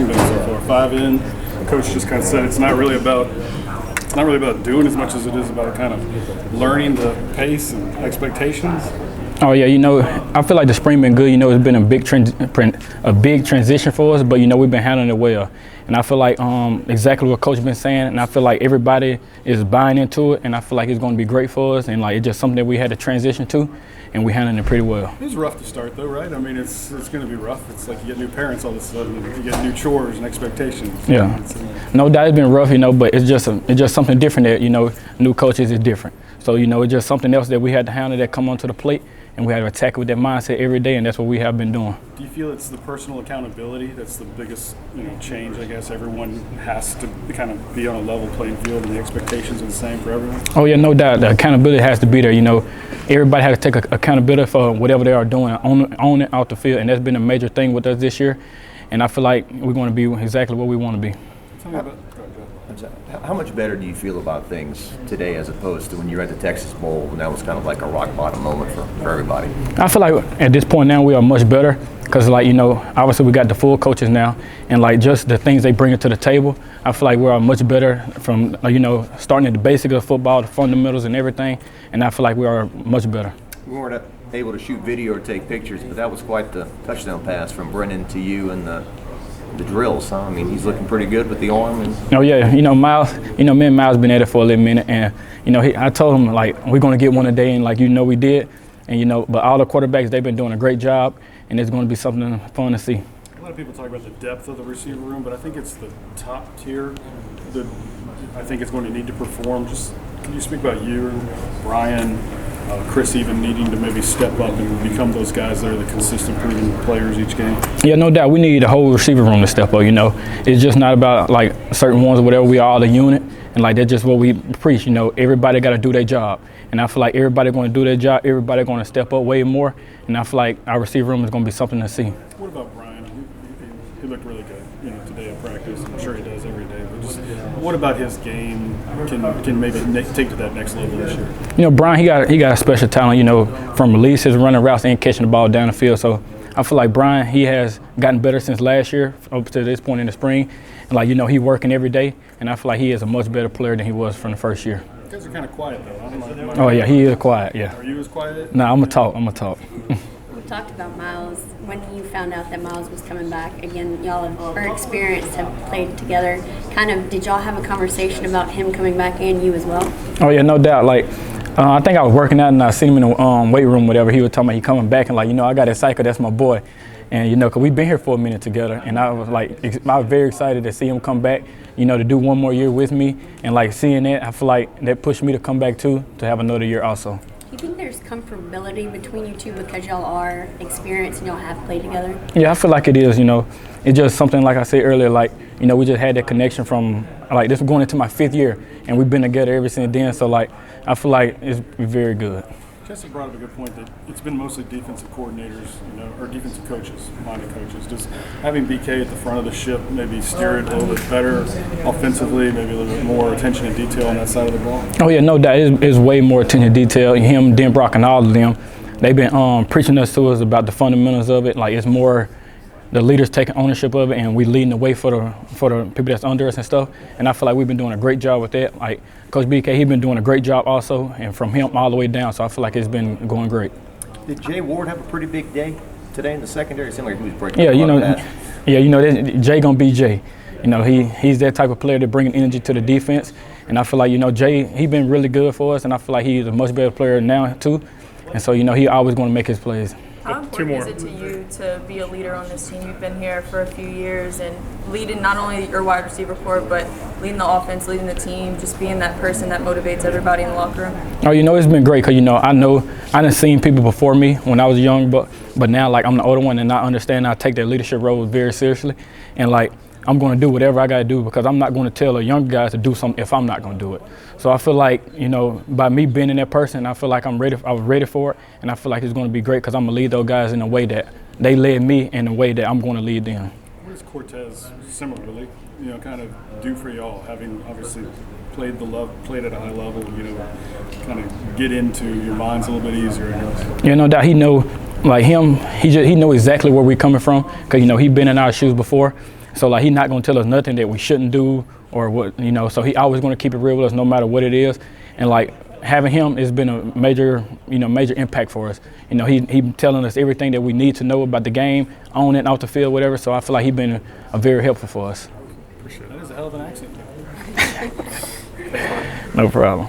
spring been so far? 5 in. Coach just kind of said it's not really about doing as much as it is about kind of learning the pace and expectations. Oh yeah, I feel like the spring been good. It's been a big transition for us, but we've been handling it well. And I feel like exactly what Coach been saying, and I feel like everybody is buying into it, and I feel like it's going to be great for us. And like it's just something that we had to transition to, and we handling it pretty well. It was rough to start though, right? I mean, it's going to be rough. It's like you get new parents all of a sudden, you get new chores and expectations. Yeah, no doubt it's been rough, but it's just something different that new coaches is different. So it's just something else that we had to handle that come onto the plate. And we have to attack it with that mindset every day, and that's what we have been doing. Do you feel it's the personal accountability that's the biggest, change? I guess everyone has to kind of be on a level playing field, and the expectations are the same for everyone. Oh yeah, no doubt. The accountability has to be there. Everybody has to take accountability for whatever they are doing, own it out the field, and that's been a major thing with us this year. And I feel like we're going to be exactly what we want to be. Tell me about. How much better do you feel about things today as opposed to when you were at the Texas Bowl, and that was kind of like a rock bottom moment for everybody? I feel like at this point now we are much better because obviously we got the full coaches now, and like just the things they bring to the table, I feel like we are much better from starting at the basics of football, the fundamentals and everything, and I feel like we are much better. We weren't able to shoot video or take pictures, but that was quite the touchdown pass from Brennan to you and the drills, huh? I mean, he's looking pretty good with the arm. Oh yeah, Miles. Me and Miles been at it for a little minute, and I told him like we're gonna get one a day, and like we did, and but all the quarterbacks they've been doing a great job, and it's gonna be something fun to see. A lot of people talk about the depth of the receiver room, but I think it's the top tier that I think it's going to need to perform. Just can you speak about you, Brian? Chris even needing to maybe step up and become those guys that are the consistent, proven players each game? Yeah, no doubt. We need the whole receiver room to step up, It's just not about, like, certain ones or whatever. We are all a unit, and, like, that's just what we preach, Everybody got to do their job. And I feel like everybody going to do their job. Everybody going to step up way more. And I feel like our receiver room is going to be something to see. What about Brian? He looked really good, today at practice. I'm sure he does every day. But just what about his game can maybe take to that next level this year? Brian, he got a special talent, from release, his running routes and catching the ball down the field. So I feel like Brian, he has gotten better since last year up to this point in the spring. And he working every day. And I feel like he is a much better player than he was from the first year. You guys are kind of quiet though. I don't know. Oh yeah, he is quiet. Yeah. Are you as quiet? No, I'm gonna talk. We talked about Miles. When you found out that Miles was coming back, again, y'all are experienced, have played together. Did y'all have a conversation about him coming back and you as well? Oh yeah, no doubt. I think I was working out and I seen him in the weight room, whatever. He was talking about he coming back, and I got excited 'cause that's my boy. And because we've been here for a minute together, and I was very excited to see him come back, to do one more year with me, and seeing that, I feel like that pushed me to come back too, to have another year also. Do you think there's comfortability between you two because y'all are experienced and y'all have played together? Yeah, I feel like it is. It's just something like I said earlier. We just had that connection from this was going into my 5th year, and we've been together ever since then. So I feel like it's very good. Jesse brought up a good point that it's been mostly defensive coordinators, or defensive coaches, minded coaches. Does having BK at the front of the ship maybe steer it a little bit better offensively, maybe a little bit more attention to detail on that side of the ball? Oh yeah, no doubt. It's way more attention to detail. Him, Dan Brock, and all of them, they've been preaching to us about the fundamentals of it. It's more the leaders taking ownership of it, and we leading the way for the people that's under us and stuff. And I feel like we've been doing a great job with that. Coach BK, he's been doing a great job also, and from him all the way down. So I feel like it's been going great. Did Jay Ward have a pretty big day today in the secondary? It seemed like he was breaking. Jay gonna be Jay. He's that type of player that bringing energy to the defense, and I feel like Jay, he been really good for us, and I feel like he's a much better player now too. And so he always going to make his plays. How important is it to you to be a leader on this team? You've been here for a few years and leading not only your wide receiver corps, but leading the offense, leading the team, just being that person that motivates everybody in the locker room. Oh, it's been great because, I done seen people before me when I was young, but now, I'm the older one, and I understand I take that leadership role very seriously. And, I'm going to do whatever I got to do because I'm not going to tell a young guy to do something if I'm not going to do it. So I feel like, by me being in that person, I feel like I was ready for it, and I feel like it's going to be great because I'm going to lead those guys in a way that they led me in a way that I'm going to lead them. What does Cortez similarly, kind of do for y'all, having obviously played at a high level, kind of get into your minds a little bit easier, I guess? Yeah, no doubt. He know, he know exactly where we're coming from because, he's been in our shoes before. So like he's not gonna tell us nothing that we shouldn't do or what, you know. So he always gonna keep it real with us no matter what it is. And like having him has been a major, major impact for us. You know, he telling us everything that we need to know about the game, on and off the field, whatever. So I feel like he's been a very helpful for us. Appreciate it. That is a hell of an accent. No problem.